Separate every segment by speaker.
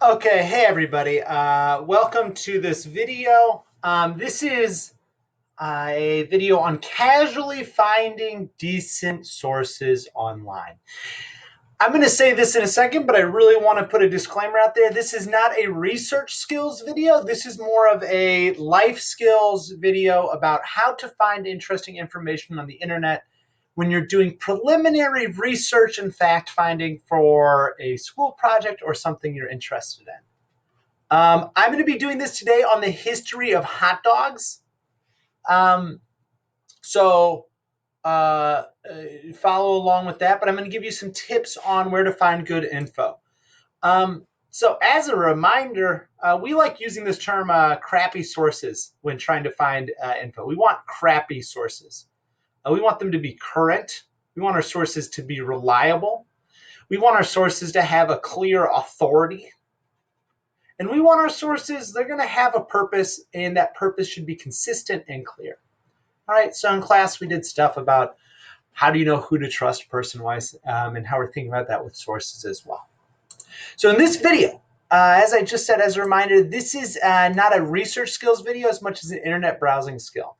Speaker 1: Okay, hey everybody. Welcome to this video. This is a video on casually finding decent sources online. I'm going to say this in a second, but I really want to put a disclaimer out there. This is not a research skills video. This is more of a life skills video about how to find interesting information on the internet when you're doing preliminary research and fact finding for a school project or something you're interested in. I'm going to be doing this today on the history of hot dogs. Um, so follow along with that, but I'm going to give you some tips on where to find good info. So as a reminder, we like using this term crappy sources when trying to find info. We want crappy sources. We want them to be current. We want our sources to be reliable. We want our sources to have a clear authority. And we want our sources, they're going to have a purpose, and that purpose should be consistent and clear. All right, so in class, we did stuff about how do you know who to trust person-wise, and how we're thinking about that with sources as well. So in this video, as I just said, as a reminder, this is not a research skills video as much as an internet browsing skill.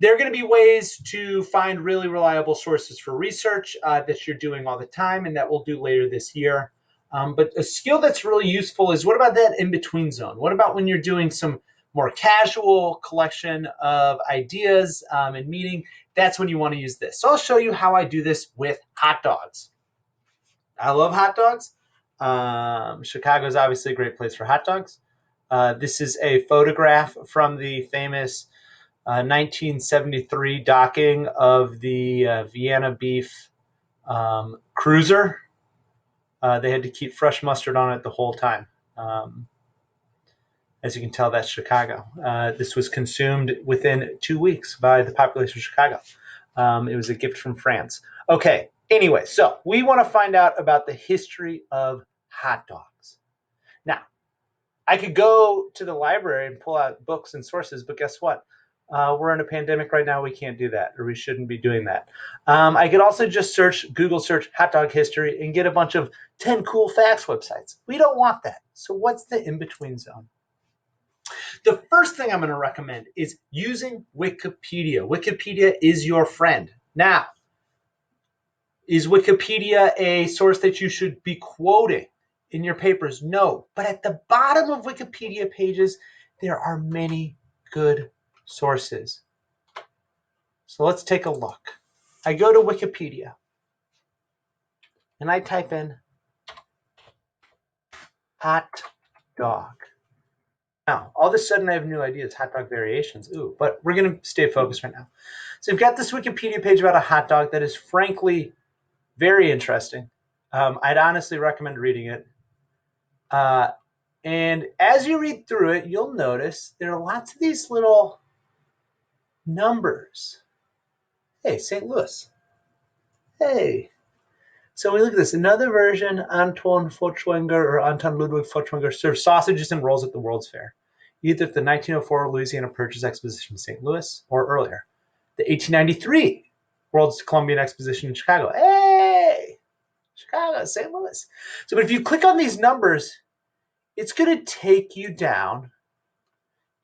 Speaker 1: There are going to be ways to find really reliable sources for research that you're doing all the time, and that we'll do later this year. But a skill that's really useful is, what about that in-between zone? What about when you're doing some more casual collection of ideas and meeting? That's when you want to use this. So I'll show you how I do this with hot dogs. I love hot dogs. Chicago is obviously a great place for hot dogs. This is a photograph from the famous 1973 docking of the Vienna Beef cruiser. They had to keep fresh mustard on it the whole time. As you can tell, that's Chicago. This was consumed within 2 weeks by the population of Chicago. It was a gift from France. Okay, anyway, so we want to find out about the history of hot dogs. Now, I could go to the library and pull out books and sources, but guess what? We're in a pandemic right now. We can't do that, or we shouldn't be doing that. I could also just Google search hot dog history and get a bunch of 10 cool facts websites. We don't want that. So what's the in-between zone? The first thing I'm going to recommend is using Wikipedia. Wikipedia is your friend. Now, is Wikipedia a source that you should be quoting in your papers? No. But at the bottom of Wikipedia pages, there are many good sources. So let's take a look. I go to Wikipedia and I type in hot dog. Now, all of a sudden I have new ideas, hot dog variations. Ooh, but we're going to stay focused right now. So we've got this Wikipedia page about a hot dog that is frankly very interesting. I'd honestly recommend reading it. And as you read through it, you'll notice there are lots of these little numbers. Hey, St. Louis. Hey. So we look at this. Another version, Anton Ludwig Furtwängler serves sausages and rolls at the World's Fair, either at the 1904 Louisiana Purchase Exposition in St. Louis or earlier. The 1893 World's Columbian Exposition in Chicago. Hey! Chicago, St. Louis. So but if you click on these numbers, it's going to take you down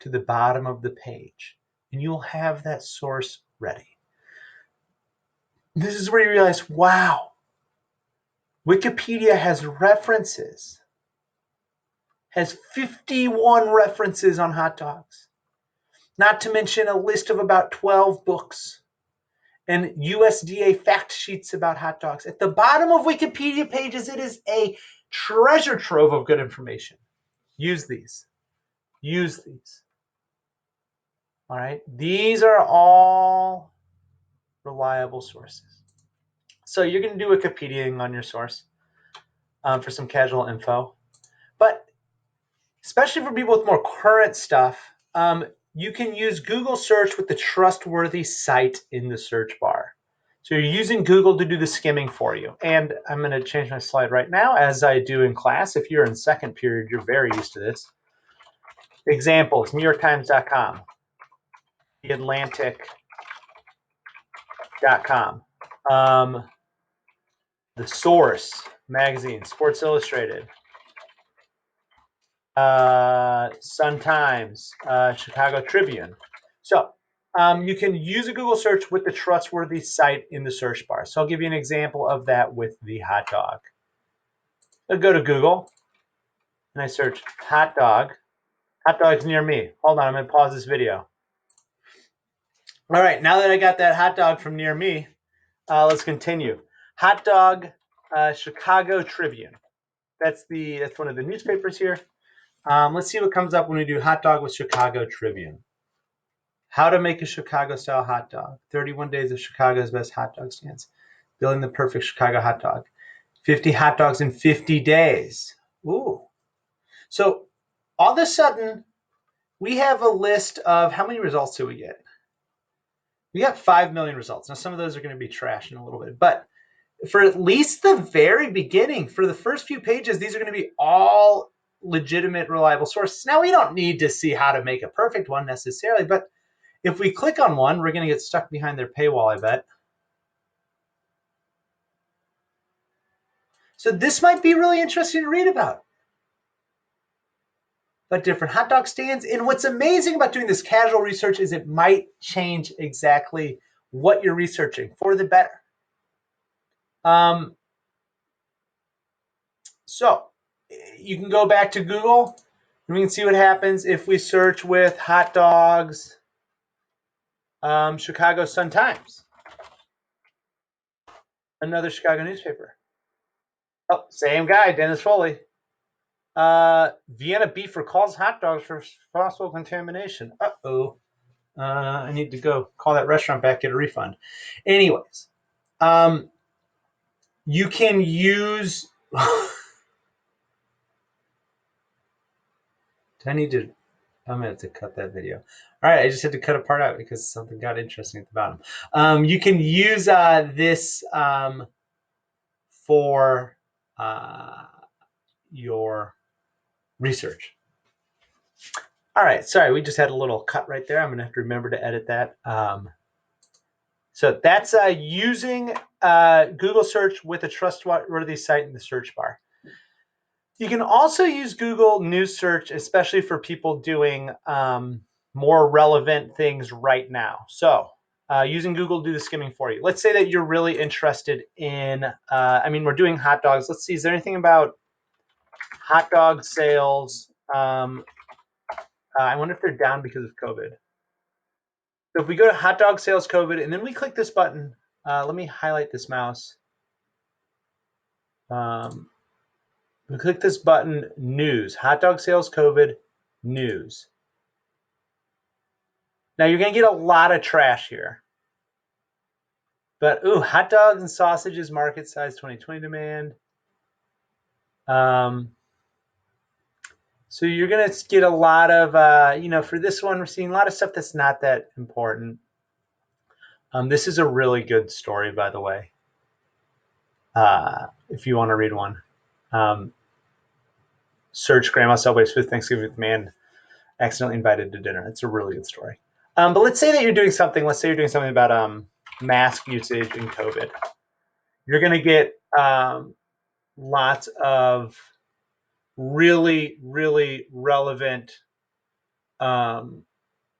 Speaker 1: to the bottom of the page, and you'll have that source ready. This is where you realize, wow, Wikipedia has references, has 51 references on hot dogs, not to mention a list of about 12 books and USDA fact sheets about hot dogs. At the bottom of Wikipedia pages, it is a treasure trove of good information. Use these. Use these. All right. These are all reliable sources. So you're going to do Wikipediaing on your source for some casual info. But especially for people with more current stuff, you can use Google search with the trustworthy cite in the search bar. So you're using Google to do the skimming for you. And I'm going to change my slide right now, as I do in class. If you're in second period, you're very used to this. Examples, NewYorkTimes.com, TheAtlantic.com. The source, magazine, Sports Illustrated, Sun Times, Chicago Tribune. So you can use a Google search with the trustworthy site in the search bar. So I'll give you an example of that with the hot dog. I'll go to Google and I search hot dog. Hot dog's near me. Hold on, I'm going to pause this video. All right, now that I got that hot dog from near me, let's continue. Hot dog, Chicago Tribune. That's one of the newspapers here. Let's see what comes up when we do hot dog with Chicago Tribune. How to make a Chicago-style hot dog. 31 days of Chicago's best hot dog stands. Building the perfect Chicago hot dog. 50 hot dogs in 50 days. Ooh. So all of a sudden, we have a list of how many results do we get? We got 5 million results. Now, some of those are going to be trash in a little bit, but for at least the very beginning, for the first few pages, these are going to be all legitimate, reliable sources. Now, we don't need to see how to make a perfect one necessarily, but if we click on one, we're going to get stuck behind their paywall, I bet. So this might be really interesting to read about. But different hot dog stands. And what's amazing about doing this casual research is it might change exactly what you're researching for the better. So you can go back to Google and we can see what happens if we search with hot dogs, Chicago Sun-Times, another Chicago newspaper. Oh, same guy, Dennis Foley. Vienna beef recalls hot dogs for possible contamination. Uh-oh. I need to go call that restaurant back, get a refund. Anyways, you can use... Do I need to... I'm going to have to cut that video. All right, I just had to cut a part out because something got interesting at the bottom. You can use this for your research. All right, sorry, we just had a little cut right there. I'm going to have to remember to edit that. So that's using Google search with a trustworthy site in the search bar. You can also use Google News Search, especially for people doing more relevant things right now. So using Google to do the skimming for you. Let's say that you're really interested in, we're doing hot dogs. Let's see, is there anything about hot dog sales? I wonder if they're down because of COVID. So if we go to hot dog sales COVID, and then we click this button, let me highlight this mouse. We click this button, news, hot dog sales COVID, news. Now you're going to get a lot of trash here. But, ooh, hot dogs and sausages, market size 2020 demand. So you're going to get a lot of, for this one, we're seeing a lot of stuff that's not that important. This is a really good story, by the way, if you want to read one. Search Grandma Subway's Food Thanksgiving with Man accidentally invited to dinner. It's a really good story. But let's say that you're doing something. Let's say you're doing something about mask usage in COVID. You're going to get lots of really, really relevant,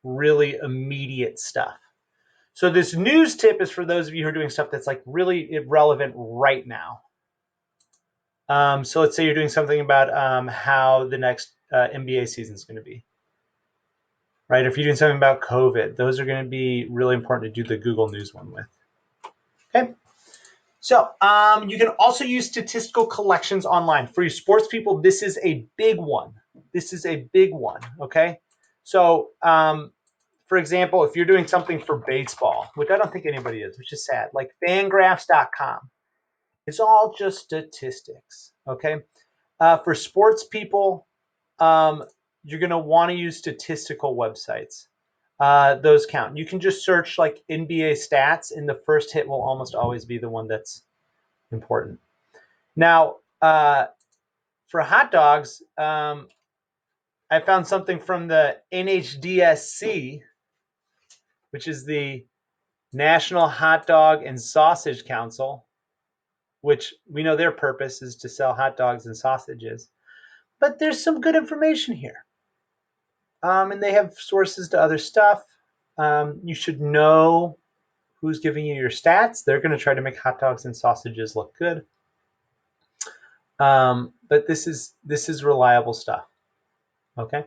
Speaker 1: really immediate stuff. So this news tip is for those of you who are doing stuff that's like really relevant right now. So let's say you're doing something about how the next NBA season is going to be. Right? If you're doing something about COVID, those are going to be really important to do the Google News one with. Okay. So you can also use statistical collections online. For you sports people, this is a big one. This is a big one, okay? So, for example, if you're doing something for baseball, which I don't think anybody is, which is sad, like fangraphs.com, it's all just statistics, okay? For sports people, you're going to want to use statistical websites. Those count. You can just search like NBA stats, and the first hit will almost always be the one that's important. Now, for hot dogs, I found something from the NHDSC, which is the National Hot Dog and Sausage Council, which we know their purpose is to sell hot dogs and sausages. But there's some good information here. And they have sources to other stuff. You should know who's giving you your stats. They're going to try to make hot dogs and sausages look good. But this is reliable stuff. Okay.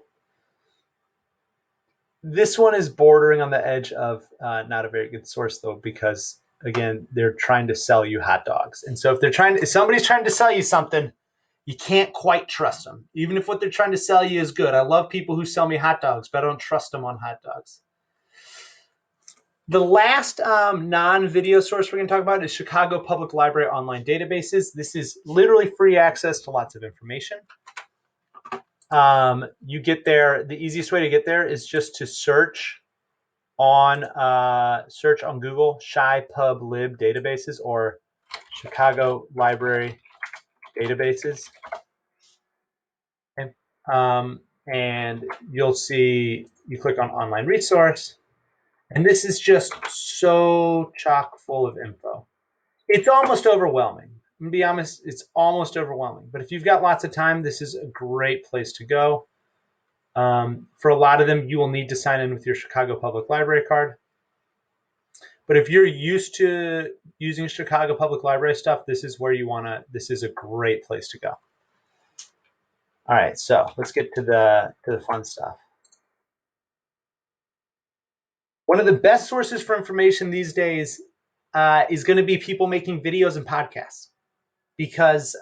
Speaker 1: This one is bordering on the edge of not a very good source though, because again, they're trying to sell you hot dogs. And so if somebody's trying to sell you something, you can't quite trust them, even if what they're trying to sell you is good. I love people who sell me hot dogs, but I don't trust them on hot dogs. The last non-video source we're going to talk about is Chicago Public Library online databases. This is literally free access to lots of information. You get there. The easiest way to get there is just to search on Google SciPubLib databases or Chicago Library databases. Okay. And you'll see, you click on online resource, and this is just so chock full of info. It's almost overwhelming. I'm gonna be honest, it's almost overwhelming. But if you've got lots of time, this is a great place to go. For a lot of them, you will need to sign in with your Chicago Public Library card. But if you're used to using Chicago Public Library stuff, this is where you wanna. This is a great place to go. All right, so let's get to the fun stuff. One of the best sources for information these days is going to be people making videos and podcasts, because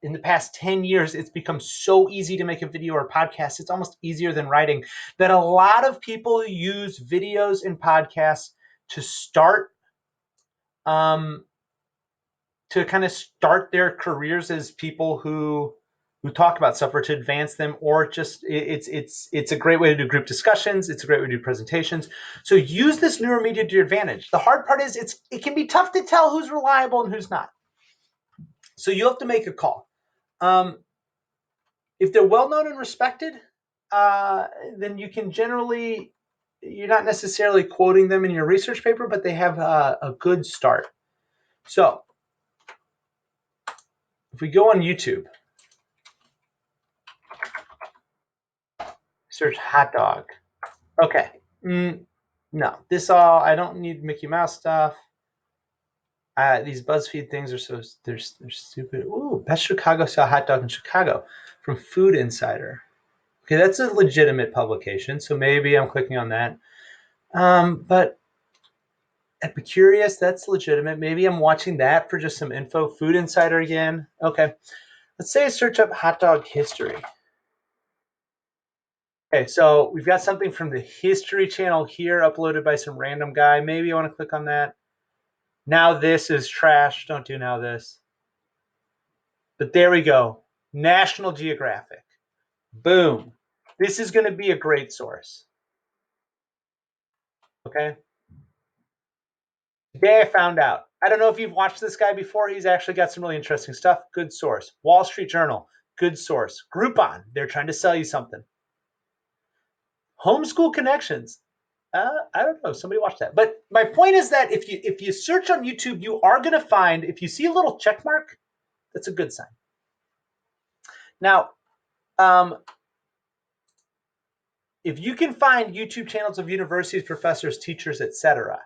Speaker 1: in the past 10 years, it's become so easy to make a video or a podcast. It's almost easier than writing, that a lot of people use videos and podcasts to start to kind of start their careers as people who talk about stuff, or to advance them, or just it's a great way to do group discussions. It's a great way to do presentations. So use this newer media to your advantage. The hard part is it can be tough to tell who's reliable and who's not. So you have to make a call. If they're well known and respected, then you can generally, you're not necessarily quoting them in your research paper, but they have a good start. So if we go on YouTube, search hot dog. Okay. No, I don't need Mickey Mouse stuff. These BuzzFeed things are they're stupid. Ooh, best Chicago style hot dog in Chicago from Food Insider. Okay, that's a legitimate publication, so maybe I'm clicking on that. But Epicurious, that's legitimate. Maybe I'm watching that for just some info. Food Insider again. Okay, let's say I search up hot dog history. Okay, so we've got something from the History Channel here, uploaded by some random guy. Maybe I want to click on that. Now this is trash. Don't do now this. But there we go. National Geographic. Boom. This is going to be a great source. Okay. Today I found out. I don't know if you've watched this guy before. He's actually got some really interesting stuff. Good source. Wall Street Journal. Good source. Groupon. They're trying to sell you something. Homeschool Connections. I don't know. Somebody watched that. But my point is that if you search on YouTube, you are going to find, if you see a little check mark, that's a good sign. Now, if you can find YouTube channels of universities, professors, teachers, etc.,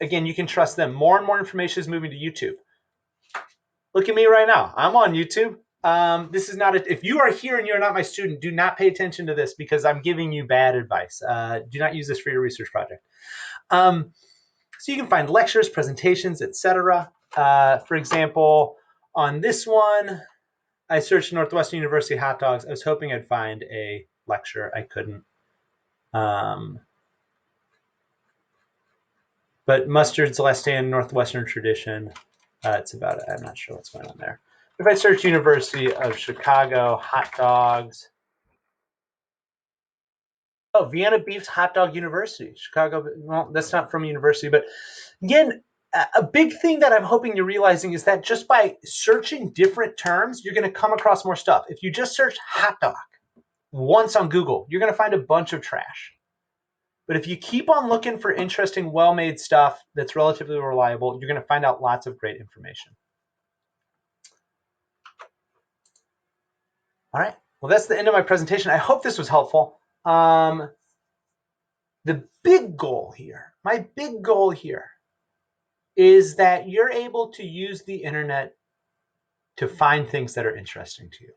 Speaker 1: again, you can trust them. More and more information is moving to YouTube. Look at me right now. I'm on YouTube. This is not if you are here and you're not my student, do not pay attention to this, because I'm giving you bad advice. Do not use this for your research project. So you can find lectures, presentations, etc. For example, on this one, I searched Northwestern University hot dogs. I was hoping I'd find a lecture. I couldn't. But mustard's last stand, Northwestern tradition. It's about it. I'm not sure what's going on there. If I search University of Chicago hot dogs. Oh, Vienna Beef's Hot Dog University. Chicago, well, that's not from a university. But again, a big thing that I'm hoping you're realizing is that just by searching different terms, you're going to come across more stuff. If you just search hot dog once on Google, you're going to find a bunch of trash. But if you keep on looking for interesting, well-made stuff that's relatively reliable, you're going to find out lots of great information. All right. Well, that's the end of my presentation. I hope this was helpful. The big goal here, my big goal here, is that you're able to use the internet to find things that are interesting to you.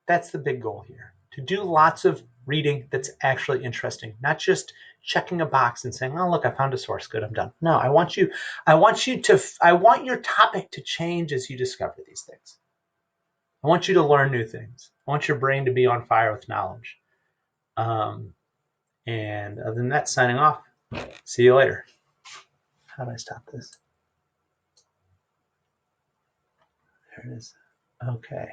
Speaker 1: That's the big goal here, to do lots of reading that's actually interesting, not just checking a box and saying, oh, look, I found a source. Good, I'm done. No, I want your topic to change as you discover these things. I want you to learn new things. I want your brain to be on fire with knowledge. And other than that, signing off. See you later. How do I stop this? There it is. Okay.